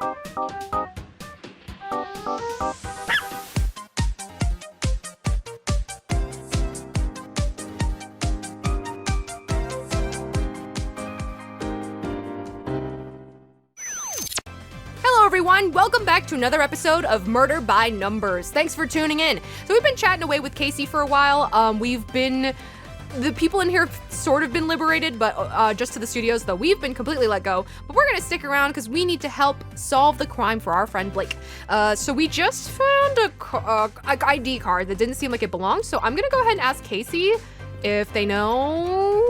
Hello everyone, welcome back to another episode of Murder by Numbers. Thanks for tuning in. So we've been chatting away with Casey for a while. The people in here have sort of been liberated, but just to the studios, though we've been completely let go. But we're gonna stick around because we need to help solve the crime for our friend Blake. So we just found a ID card that didn't seem like it belonged, so I'm gonna go ahead and ask Casey if they know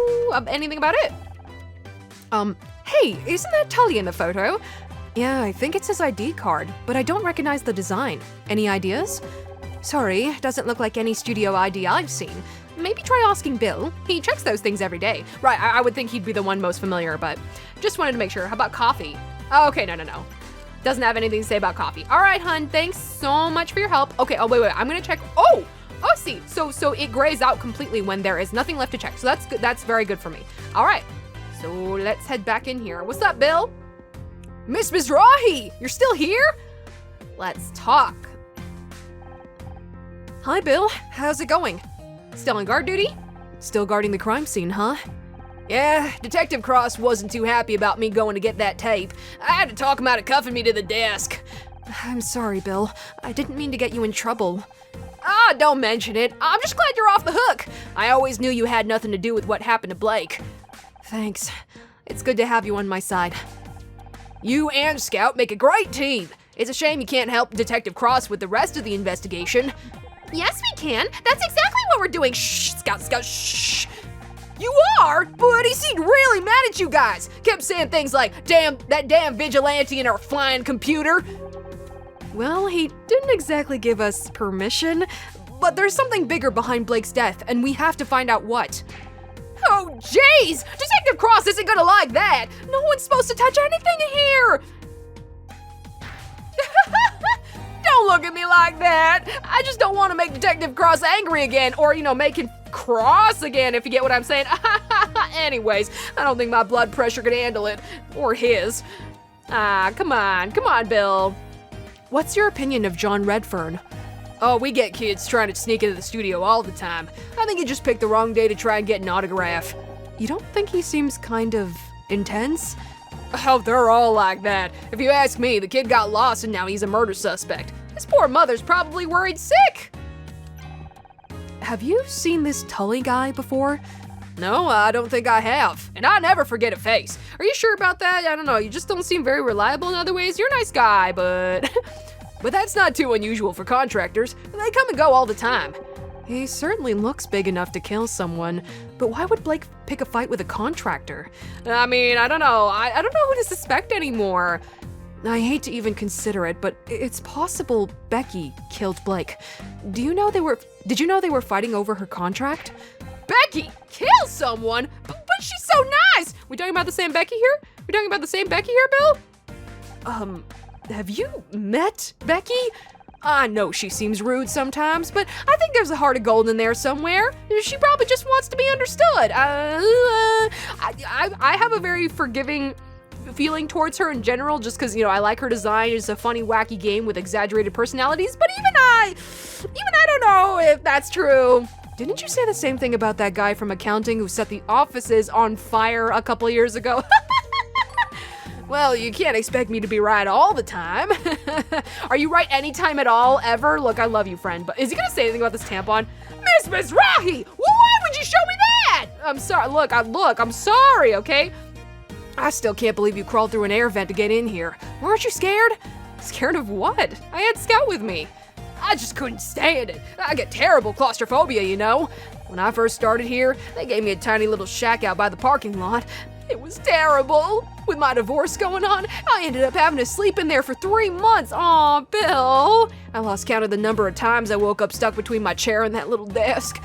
anything about it. Hey, isn't that Tully in the photo? Yeah, I think it's his ID card, but I don't recognize the design. Any ideas? Sorry, doesn't look like any studio ID I've seen. Maybe try asking Bill. He checks those things every day. Right, I would think he'd be the one most familiar, but just wanted to make sure. How about coffee? Oh, okay, no. Doesn't have anything to say about coffee. All right, hun, thanks so much for your help. Okay, oh, wait, I'm gonna check. Oh, see, so it grays out completely when there is nothing left to check. So that's good. That's very good for me. All right, so let's head back in here. What's up, Bill? Miss Mizrahi, you're still here? Let's talk. Hi, Bill. How's it going? Still on guard duty? Still guarding the crime scene, huh? Yeah, Detective Cross wasn't too happy about me going to get that tape. I had to talk him out of cuffing me to the desk. I'm sorry, Bill. I didn't mean to get you in trouble. Ah, don't mention it. I'm just glad you're off the hook. I always knew you had nothing to do with what happened to Blake. Thanks. It's good to have you on my side. You and Scout make a great team. It's a shame you can't help Detective Cross with the rest of the investigation. Yes, we can. That's exactly what we're doing. Shh, Scout, shh. You are? But he seemed really mad at you guys. Kept saying things like, that damn vigilante and our flying computer. Well, he didn't exactly give us permission, but there's something bigger behind Blake's death, and we have to find out what. Oh, jeez! Detective Cross isn't gonna like that! No one's supposed to touch anything in here! Don't look at me like that! I just don't want to make Detective Cross angry again, or, make him cross again, if you get what I'm saying. Anyways, I don't think my blood pressure could handle it. Or his. Come on, Bill. What's your opinion of John Redfern? Oh, we get kids trying to sneak into the studio all the time. I think he just picked the wrong day to try and get an autograph. You don't think he seems kind of intense? Oh, they're all like that. If you ask me, the kid got lost and now he's a murder suspect. His poor mother's probably worried sick. Have you seen this Tully guy before? No, I don't think I have. And I never forget a face. Are you sure about that? I don't know, you just don't seem very reliable in other ways. You're a nice guy, but... But that's not too unusual for contractors. They come and go all the time. He certainly looks big enough to kill someone, but why would Blake pick a fight with a contractor? I mean, I don't know. I don't know who to suspect anymore. I hate to even consider it, but it's possible Becky killed Blake. Did you know they were fighting over her contract? Becky kill someone? But she's so nice! We talking about the same Becky here? Bill? Have you met Becky? I know she seems rude sometimes, but I think there's a heart of gold in there somewhere. She probably just wants to be understood. I have a very forgiving feeling towards her in general, just because, I like her design. It's a funny, wacky game with exaggerated personalities, but even I don't know if that's true. Didn't you say the same thing about that guy from accounting who set the offices on fire a couple years ago? Well, you can't expect me to be right all the time. Are you right anytime at all, ever? Look, I love you, friend, but is he gonna say anything about this tampon? Miss Mizrahi! Why would you show me that? I'm sorry, I'm sorry, okay? I still can't believe you crawled through an air vent to get in here. Weren't you scared? Scared of what? I had Scout with me. I just couldn't stand it. I get terrible claustrophobia, When I first started here, they gave me a tiny little shack out by the parking lot. It was terrible. With my divorce going on, I ended up having to sleep in there for 3 months. Aw, Bill. I lost count of the number of times I woke up stuck between my chair and that little desk.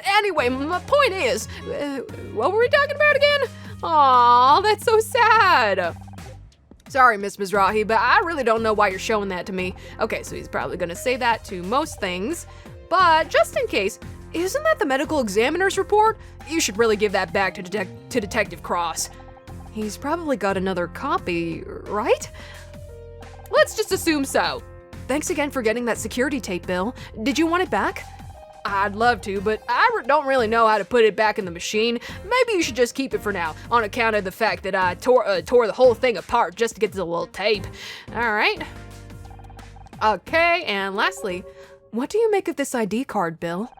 Anyway, my point is, what were we talking about again? Aw, that's so sad. Sorry, Miss Mizrahi, but I really don't know why you're showing that to me. Okay, so he's probably gonna say that to most things, but just in case, isn't that the medical examiner's report? You should really give that back to Detective Cross. He's probably got another copy, right? let's just assume so. Thanks again for getting that security tape, Bill. Did you want it back? I'd love to, but I don't really know how to put it back in the machine. Maybe you should just keep it for now, on account of the fact that I tore the whole thing apart just to get the little tape. All right. Okay, and lastly, what do you make of this ID card, Bill?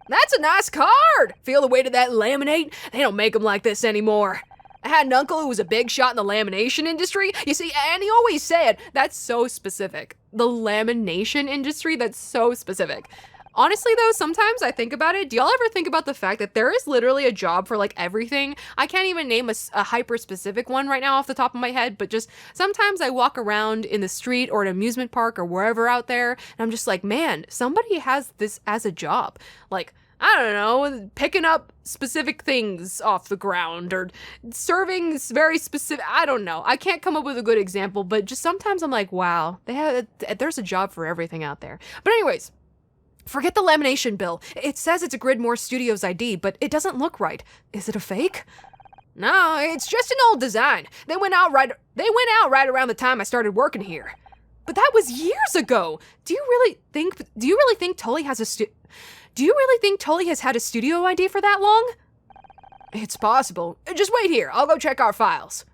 That's a nice card! Feel the weight of that laminate? They don't make them like this anymore. I had an uncle who was a big shot in the lamination industry. You see, and he always said, that's so specific. The lamination industry, that's so specific. Honestly though, sometimes I think about it. Do y'all ever think about the fact that there is literally a job for like everything? I can't even name a hyper specific one right now off the top of my head, but just sometimes I walk around in the street or an amusement park or wherever out there, and I'm just like, man, somebody has this as a job. Like, I don't know, picking up specific things off the ground or serving very specific, I don't know. I can't come up with a good example, but just sometimes I'm like, wow, there's a job for everything out there. But anyways, forget the lamination, Bill. It says it's a Gridmore Studios ID, but it doesn't look right. Is it a fake? No, it's just an old design. They went out right around the time I started working here. But that was years ago. Do you really think Tully has had a studio ID for that long? It's possible. Just wait here. I'll go check our files.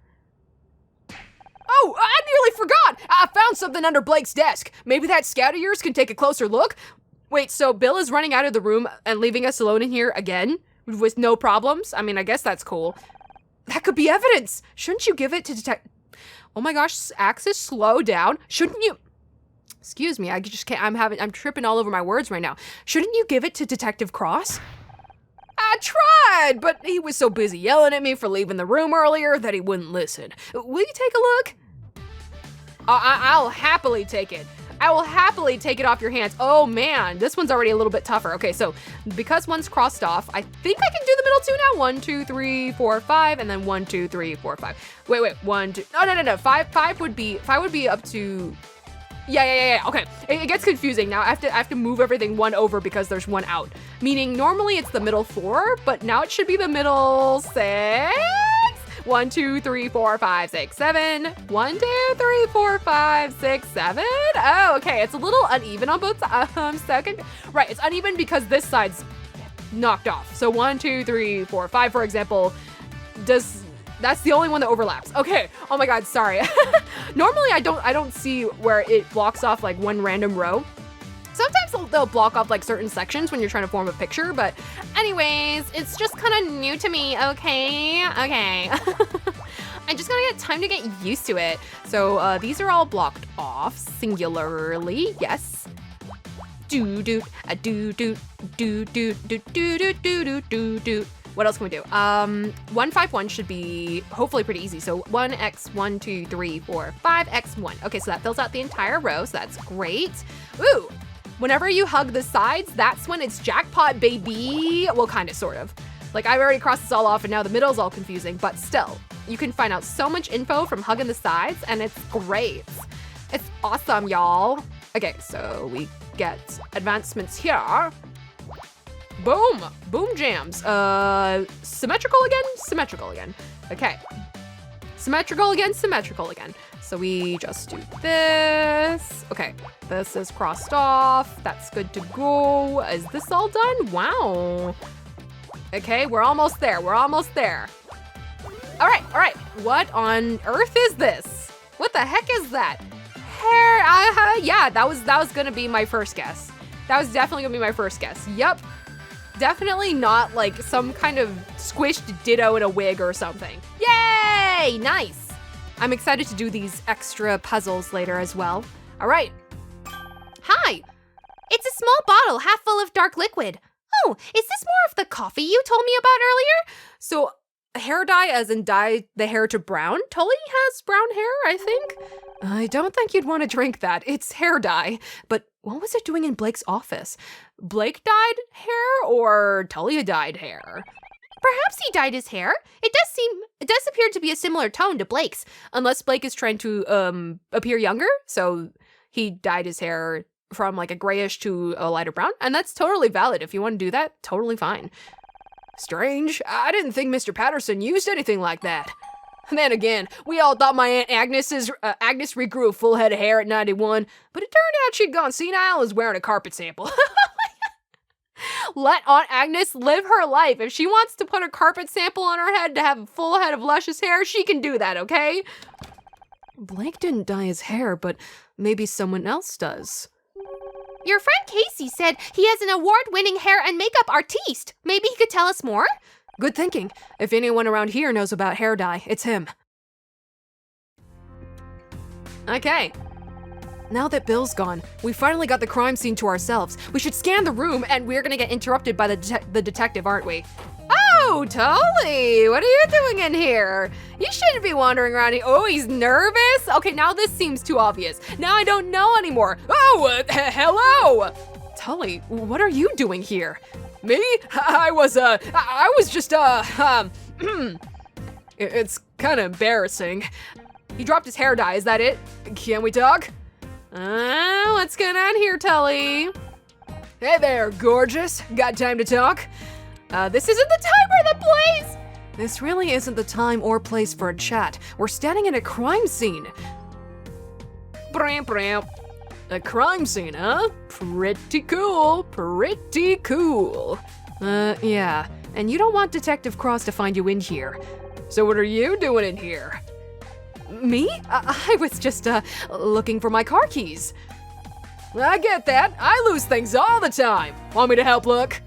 Oh, I nearly forgot. I found something under Blake's desk. Maybe that scout of yours can take a closer look. Wait, so Bill is running out of the room and leaving us alone in here again? With no problems? I mean, I guess that's cool. That could be evidence. Shouldn't you give it to detect... Oh my gosh, Axus, slow down. Shouldn't you... Excuse me, I just can't... I'm tripping all over my words right now. Shouldn't you give it to Detective Cross? I tried, but he was so busy yelling at me for leaving the room earlier that he wouldn't listen. Will you take a look? I'll happily take it. I will happily take it off your hands. Oh man, this one's already a little bit tougher. Okay, so because one's crossed off, I think I can do the middle two now. 1, 2, 3, 4, 5, and then 1, 2, 3, 4, 5. Wait, 1, 2, no. Five would be up to, yeah. Okay, it gets confusing now. I have to move everything one over because there's one out. Meaning normally it's the middle 4, but now it should be the middle 6. 1, 2, 3, 4, 5, 6, 7. 1, 2, 3, 4, 5, 6, 7. Oh, okay. It's a little uneven on both sides. Right, it's uneven because this side's knocked off. So 1, 2, 3, 4, 5, for example, that's the only one that overlaps. Okay. Oh my God, sorry. Normally I don't see where it blocks off like one random row. Sometimes they'll block off like certain sections when you're trying to form a picture, but anyways, it's just kind of new to me, okay? Okay. I just gotta get time to get used to it. So these are all blocked off singularly, yes. Do-do, do-do, do-do, do-do, do-do. What else can we do? 151 should be hopefully pretty easy. So 1x, 1, 2, 3, 4, 5x, 1. Okay, so that fills out the entire row, so that's great. Ooh. Whenever you hug the sides, that's when it's jackpot, baby. Well, kind of, sort of. Like, I've already crossed this all off, and now the middle's all confusing, but still, you can find out so much info from hugging the sides, and it's great. It's awesome, y'all. Okay, so we get advancements here. Boom! Boom jams. Symmetrical again? Symmetrical again. Okay. Symmetrical again. So we just do this. Okay, this is crossed off. That's good to go. Is this all done? Wow. Okay, we're almost there. All right. What on earth is this? What the heck is that? Hair, yeah, that was gonna be my first guess. That was definitely gonna be my first guess. Yep. Definitely not like some kind of squished ditto in a wig or something. Yay, nice. I'm excited to do these extra puzzles later as well. All right. Hi. It's a small bottle half full of dark liquid. Oh, is this more of the coffee you told me about earlier? So hair dye as in dye the hair to brown? Tully has brown hair, I think. I don't think you'd want to drink that. It's hair dye. But what was it doing in Blake's office? Blake dyed hair or Tully dyed hair? Perhaps he dyed his hair. It does appear to be a similar tone to Blake's, unless Blake is trying to appear younger. So he dyed his hair from like a grayish to a lighter brown, and that's totally valid. If you want to do that, totally fine. Strange. I didn't think Mr. Patterson used anything like that. Then again, we all thought my Aunt Agnes regrew a full head of hair at 91, but it turned out she'd gone senile and was wearing a carpet sample. Let Aunt Agnes live her life. If she wants to put a carpet sample on her head to have a full head of luscious hair, she can do that, okay? Blake didn't dye his hair, but maybe someone else does. Your friend Casey said he is an award-winning hair and makeup artiste. Maybe he could tell us more? Good thinking. If anyone around here knows about hair dye, it's him. Okay. Now that Bill's gone, we finally got the crime scene to ourselves. We should scan the room, and we're gonna get interrupted by the detective, aren't we? Oh, Tully, what are you doing in here? You shouldn't be wandering around here. Oh, he's nervous? Okay, now this seems too obvious. Now I don't know anymore. Oh, hello! Tully, what are you doing here? Me? I was just, it's kind of embarrassing. He dropped his hair dye, is that it? Can we talk? What's going on here, Tully? Hey there, gorgeous. Got time to talk? This isn't the time or the place! This really isn't the time or place for a chat. We're standing in a crime scene. Bram, bram. A crime scene, huh? Pretty cool, pretty cool. Yeah. And you don't want Detective Cross to find you in here. So what are you doing in here? Me? I was just, looking for my car keys. I get that. I lose things all the time. Want me to help look?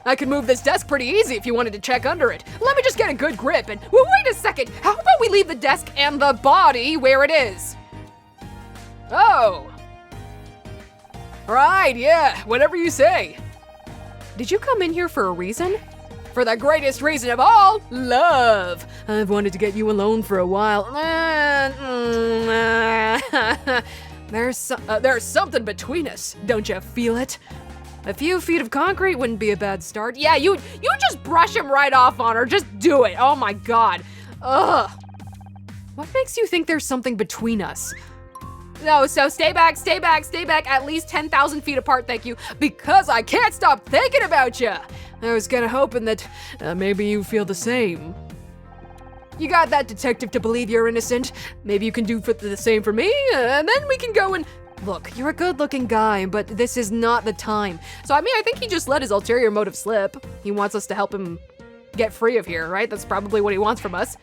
I could move this desk pretty easy if you wanted to check under it. Let me just get a good grip and, well, wait a second. How about we leave the desk and the body where it is? Oh. Right, yeah, whatever you say. Did you come in here for a reason? For the greatest reason of all, love. I've wanted to get you alone for a while. There's something between us. Don't you feel it? A few feet of concrete wouldn't be a bad start. Yeah, you just brush him right off on her. Just do it. Oh my God. Ugh. What makes you think there's something between us? No, so stay back, at least 10,000 feet apart, thank you, because I can't stop thinking about you. I was kinda hoping that maybe you feel the same. You got that detective to believe you're innocent. Maybe you can do the same for me, and then we can go and... Look, you're a good-looking guy, but this is not the time. So, I mean, I think he just let his ulterior motive slip. He wants us to help him get free of here, right? That's probably what he wants from us.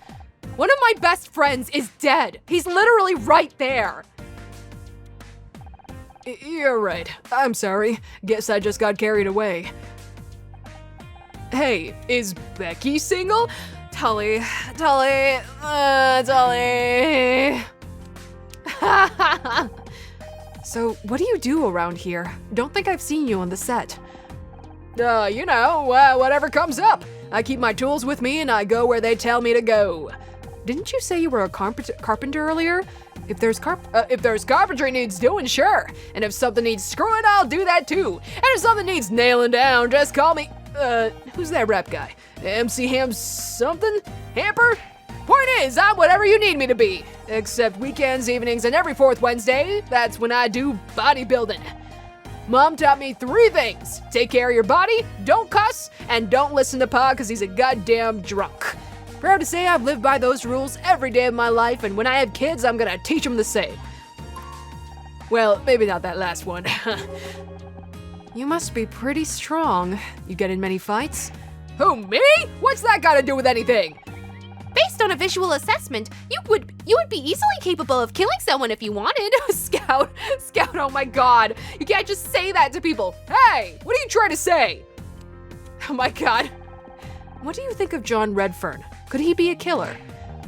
One of my best friends is dead. He's literally right there. You're right. I'm sorry. Guess I just got carried away. Hey, is Becky single? Tully. So, what do you do around here? Don't think I've seen you on the set. You know, whatever comes up. I keep my tools with me and I go where they tell me to go. Didn't you say you were a carpenter earlier? If there's carpentry needs doing, sure. And if something needs screwing, I'll do that too. And if something needs nailing down, just call me, who's that rap guy? MC Ham something? Hamper? Point is, I'm whatever you need me to be. Except weekends, evenings, and every fourth Wednesday, that's when I do bodybuilding. Mom taught me 3 things. Take care of your body, don't cuss, and don't listen to Pa because he's a goddamn drunk. Proud to say I've lived by those rules every day of my life, and when I have kids, I'm gonna teach them the same. Well, maybe not that last one. You must be pretty strong. You get in many fights? Who, me? What's that got to do with anything? Based on a visual assessment, you would be easily capable of killing someone if you wanted. Scout, oh my God. You can't just say that to people. Hey, what are you trying to say? Oh my God. What do you think of John Redfern? Could he be a killer?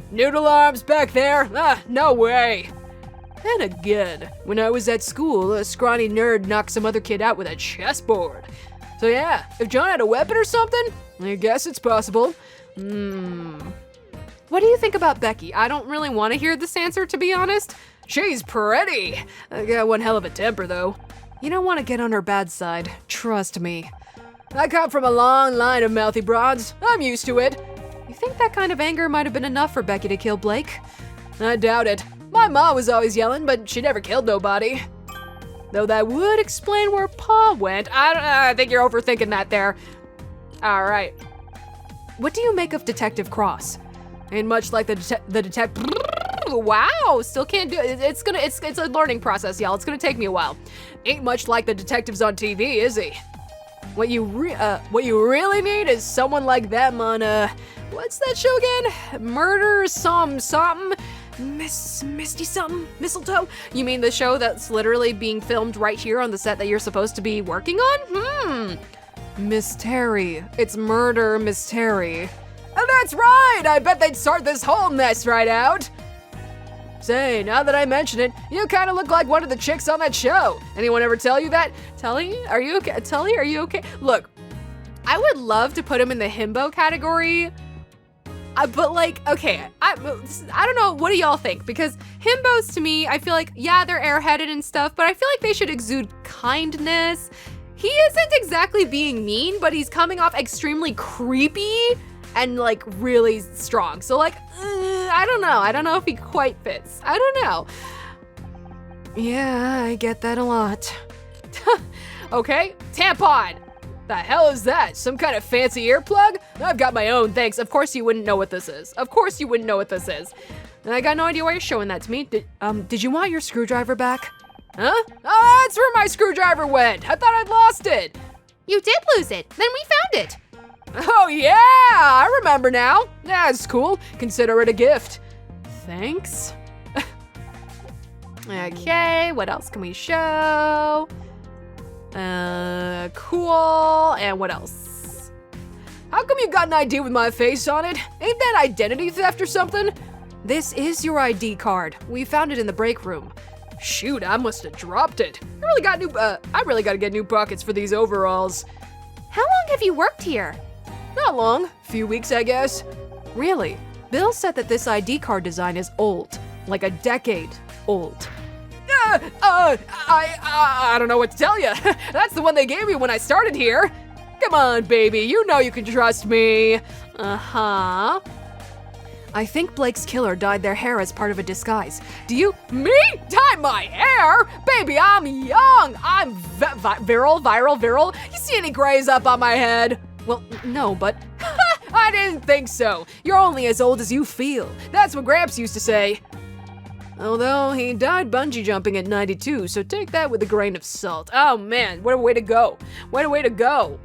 Noodle arms back there? No way. And again, when I was at school, a scrawny nerd knocked some other kid out with a chessboard. So yeah, if John had a weapon or something, I guess it's possible. What do you think about Becky? I don't really want to hear this answer, to be honest. She's pretty. I got one hell of a temper, though. You don't want to get on her bad side. Trust me. I come from a long line of mouthy broads. I'm used to it. You think that kind of anger might have been enough for Becky to kill Blake? I doubt it. My ma was always yelling, but she never killed nobody. Though that would explain where Pa went. I think you're overthinking that there. All right. What do you make of Detective Cross? Ain't much like the detective. Wow, still can't do it. It's a learning process, y'all. It's gonna take me a while. Ain't much like the detectives on TV, is he? What you really need is someone like them on what's that show again? Murder something. Misty something? Mistletoe? You mean the show that's literally being filmed right here on the set that you're supposed to be working on? Miss Terry. It's Murder Miss Terry. Oh, that's right! I bet they'd sort this whole mess right out. Say, now that I mention it, you kind of look like one of the chicks on that show. Anyone ever tell you that? Tully, are you okay? Tully, are you okay? Look, I would love to put him in the himbo category, but like, okay, I don't know, what do y'all think? Because himbos to me, I feel like, yeah, they're airheaded and stuff, but I feel like they should exude kindness. He isn't exactly being mean, but he's coming off extremely creepy and like really strong. So like, I don't know. I don't know if he quite fits. I don't know. Yeah, I get that a lot. Okay, tampon. The hell is that? Some kind of fancy earplug? I've got my own, thanks. Of course you wouldn't know what this is. Of course you wouldn't know what this is. And I got no idea why you're showing that to me. Did you want your screwdriver back? Huh? Oh, that's where my screwdriver went. I thought I'd lost it. You did lose it. Then we found it. Oh yeah, I remember now. That's cool. Consider it a gift. Thanks. Okay, what else can we show? Cool. And what else? How come you got an ID with my face on it? Ain't that identity theft or something? This is your ID card. We found it in the break room. Shoot, I must have dropped it. I really gotta get new pockets for these overalls. How long have you worked here? Not long. Few weeks, I guess. Really? Bill said that this ID card design is old. Like a decade old. I don't know what to tell you. That's the one they gave me when I started here. Come on, baby. You know you can trust me. Uh-huh. I think Blake's killer dyed their hair as part of a disguise. Do you, me? Dye my hair? Baby, I'm young. I'm viral. You see any grays up on my head? Well, no, but I didn't think so. You're only as old as you feel. That's what Gramps used to say. Although he died bungee jumping at 92, so take that with a grain of salt. Oh man, what a way to go. What a way to go.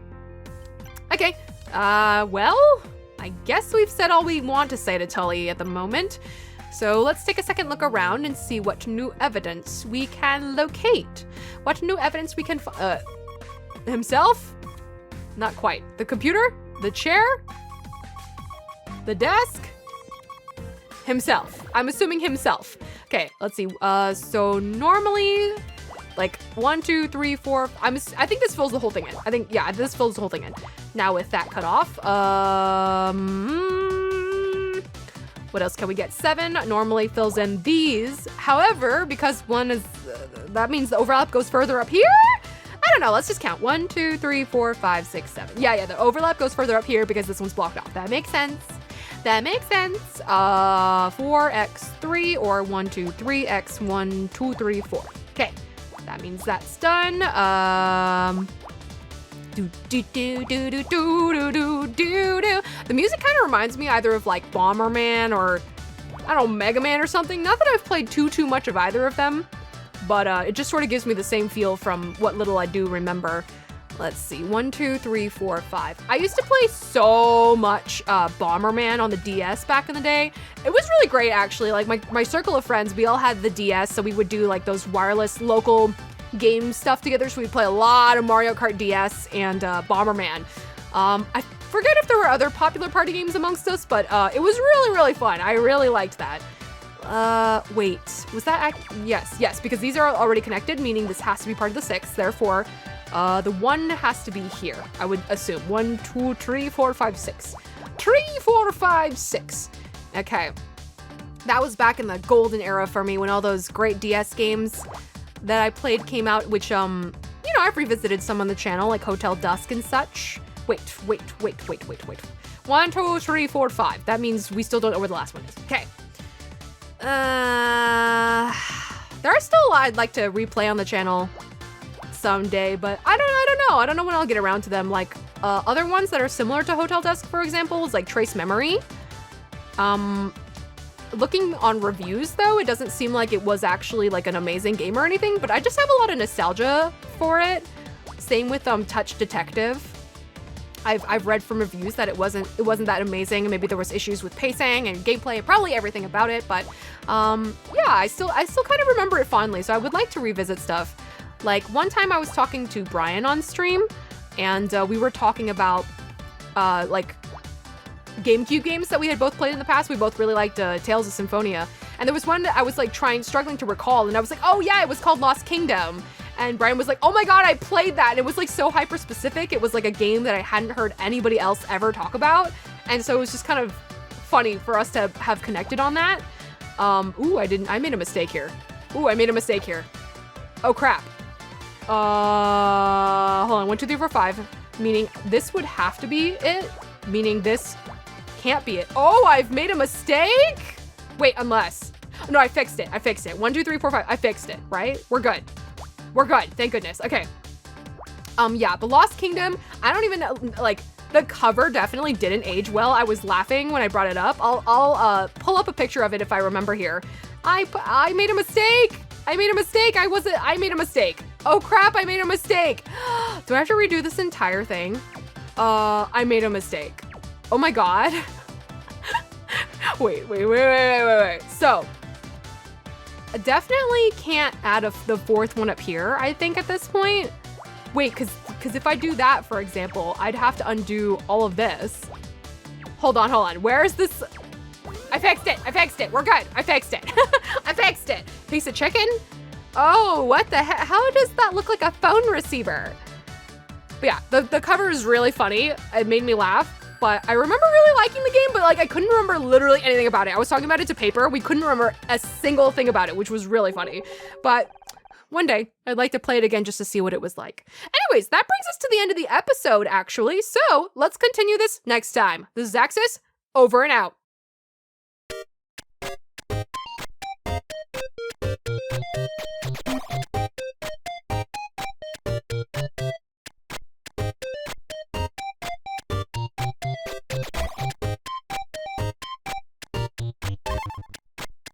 Okay, well, I guess we've said all we want to say to Tully at the moment. So let's take a second look around and see what new evidence we can locate. What new evidence we can himself? Not quite. The computer? The chair? The desk? Himself. I'm assuming himself. Okay, let's see. So normally, like 1, 2, 3, 4. I think this fills the whole thing in. Yeah, this fills the whole thing in. Now with that cut off, what else can we get? 7 normally fills in these. However, because 1 is, that means the overlap goes further up here? I don't know, let's just count. 1, 2, 3, 4, 5, 6, 7. Yeah, the overlap goes further up here because this one's blocked off. That makes sense. That makes sense. 4x3 or 1, 2, 3x 1, 2, 3, 4. Okay, that means that's done. The music kind of reminds me either of like Bomberman or I don't know, Mega Man or something. Not that I've played too much of either of them, but it just sort of gives me the same feel from what little I do remember. Let's see, 1, 2, 3, 4, 5. I used to play so much Bomberman on the DS back in the day. It was really great, actually. Like my circle of friends, we all had the DS, so we would do like those wireless local game stuff together. So we'd play a lot of Mario Kart DS and Bomberman. I forget if there were other popular party games amongst us, but it was really, really fun. I really liked that. Wait, was that? Yes, because these are already connected, meaning this has to be part of the 6. Therefore, the 1 has to be here, I would assume. 1, 2, 3, 4, 5, 6. 3, 4, 5, 6. Okay. That was back in the golden era for me when all those great DS games that I played came out, which, you know, I've revisited some on the channel, like Hotel Dusk and such. Wait. 1, 2, 3, 4, 5. That means we still don't know where the last one is. Okay. There are still a lot I'd like to replay on the channel someday, but I don't know. I don't know when I'll get around to them. Like other ones that are similar to Hotel Dusk, for example, is like Trace Memory. Looking on reviews though, it doesn't seem like it was actually like an amazing game or anything, but I just have a lot of nostalgia for it. Same with Touch Detective. I've read from reviews that it wasn't that amazing, and maybe there was issues with pacing and gameplay and probably everything about it, but yeah, I still kind of remember it fondly, so I would like to revisit stuff. Like one time I was talking to Brian on stream, and we were talking about like GameCube games that we had both played in the past. We both really liked Tales of Symphonia, and there was one that I was like struggling to recall, and I was like, oh yeah, it was called Lost Kingdom. And Brian was like, oh my god, I played that. And it was like so hyper specific. It was like a game that I hadn't heard anybody else ever talk about. And so it was just kind of funny for us to have connected on that. I made a mistake here. Oh crap. Hold on, 1, 2, 3, 4, 5. Meaning this would have to be it. Meaning this can't be it. Oh, I've made a mistake? Wait, unless. No, I fixed it. 1, 2, 3, 4, 5. I fixed it, right? We're good. Thank goodness. Okay. Yeah, The Lost Kingdom, I don't even know, like, the cover definitely didn't age well. I was laughing when I brought it up. I'll pull up a picture of it if I remember here. I made a mistake. I made a mistake. Oh crap, I made a mistake. Do I have to redo this entire thing? I made a mistake. Oh my god. Wait. So, I definitely can't add the fourth one up here, I think, at this point. Wait, because if I do that, for example, I'd have to undo all of this. Hold on. Where is this? I fixed it. We're good. I fixed it. Piece of chicken? Oh, what the heck? How does that look like a phone receiver? But yeah, the cover is really funny. It made me laugh. But I remember really liking the game, but like I couldn't remember literally anything about it. I was talking about it to Paper. We couldn't remember a single thing about it, which was really funny. But one day, I'd like to play it again just to see what it was like. Anyways, that brings us to the end of the episode, actually. So let's continue this next time. This is Axus, over and out.